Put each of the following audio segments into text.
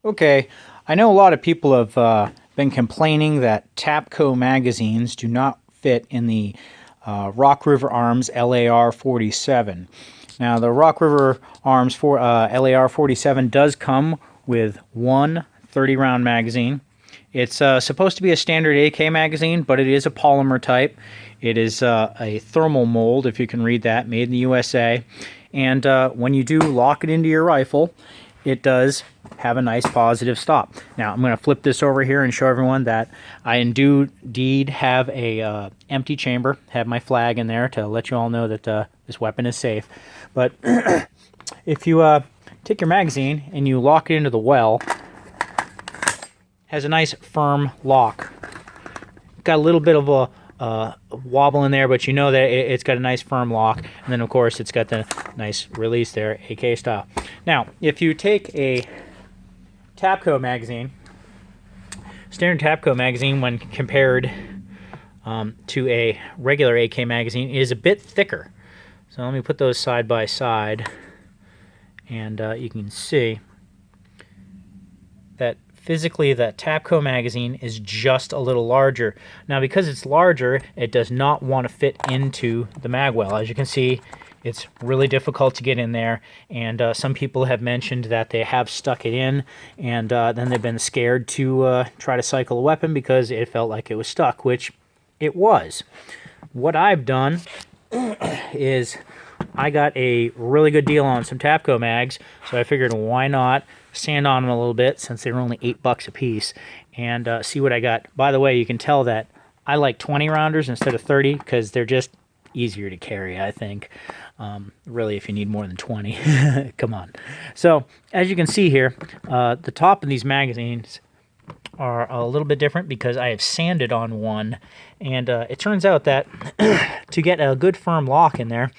Okay, I know a lot of people have been complaining that Tapco magazines do not fit in the Rock River Arms LAR 47. Now, the Rock River Arms for LAR 47 does come with one 30-round magazine. It's supposed to be a standard AK magazine, but it is a polymer type. It is a thermal mold, if you can read that, made in the USA. And when you do lock it into your rifle, it does have a nice positive stop. Now, I'm going to flip this over here and show everyone that I do indeed have a empty chamber, have my flag in there to let you all know that this weapon is safe. But if you take your magazine and you lock it into the well, it has a nice firm lock. Got a little bit of a wobble in there, but you know that it's got a nice firm lock. And then, of course, it's got the nice release there, AK style. Now, if you take a Tapco magazine, standard Tapco magazine, when compared to a regular AK magazine, is a bit thicker. So let me put those side by side, and you can see that physically the Tapco magazine is just a little larger. Now, because it's larger, it does not want to fit into the mag well. As you can see, it's really difficult to get in there, and some people have mentioned that they have stuck it in, and then they've been scared to try to cycle a weapon because it felt like it was stuck, which it was. What I've done is I got a really good deal on some Tapco mags, so I figured why not sand on them a little bit since they were only $8 a piece, and see what I got. By the way, you can tell that I like 20 rounders instead of 30 because they're just easier to carry, I think. Really, if you need more than 20, come on. So, as you can see here, the top of these magazines are a little bit different because I have sanded on one, and it turns out that to get a good firm lock in there,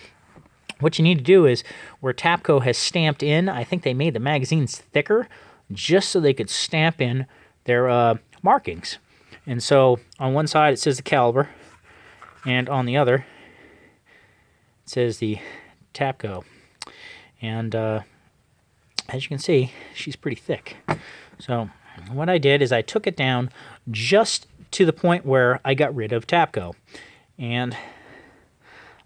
what you need to do is, where Tapco has stamped in, I think they made the magazines thicker just so they could stamp in their markings. And so on one side it says the caliber, and on the other it says the Tapco. And as you can see, she's pretty thick. So what I did is I took it down just to the point where I got rid of Tapco, and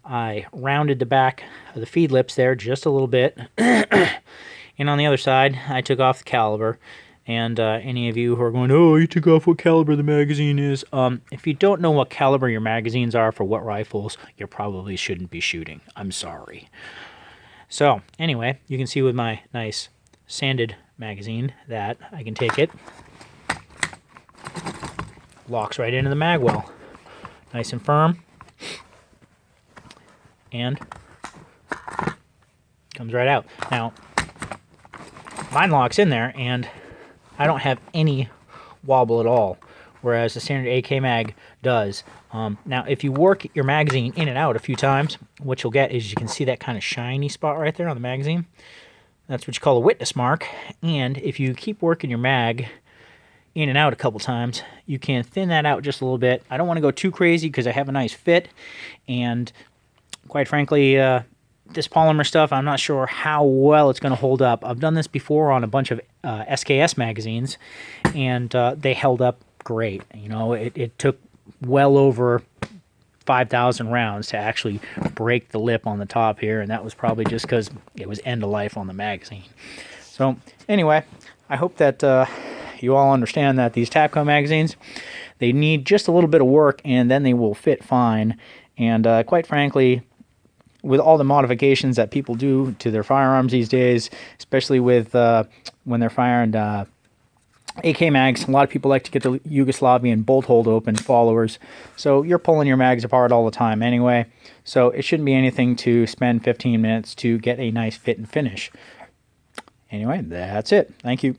I rounded the back of the feed lips there just a little bit. And on the other side, I took off the caliber. And any of you who are going, oh, you took off what caliber the magazine is. If you don't know what caliber your magazines are for what rifles, you probably shouldn't be shooting. I'm sorry. So, anyway, you can see with my nice sanded magazine that I can take it. Locks right into the mag well. Nice and firm. And comes right out. Now, mine locks in there, and I don't have any wobble at all, whereas the standard AK mag does. Now, if you work your magazine in and out a few times, what you'll get is you can see that kind of shiny spot right there on the magazine. That's what you call a witness mark. And if you keep working your mag in and out a couple times, you can thin that out just a little bit. I don't want to go too crazy because I have a nice fit, and quite frankly, this polymer stuff, I'm not sure how well it's going to hold up. I've done this before on a bunch of SKS magazines, and they held up great. You know, it took well over 5,000 rounds to actually break the lip on the top here, and that was probably just because it was end of life on the magazine. So anyway, I hope that you all understand that these Tapco magazines, they need just a little bit of work, and then they will fit fine. And quite frankly, with all the modifications that people do to their firearms these days, especially with when they're firing AK mags, a lot of people like to get the Yugoslavian bolt hold open followers. So you're pulling your mags apart all the time anyway. So it shouldn't be anything to spend 15 minutes to get a nice fit and finish. Anyway, that's it. Thank you.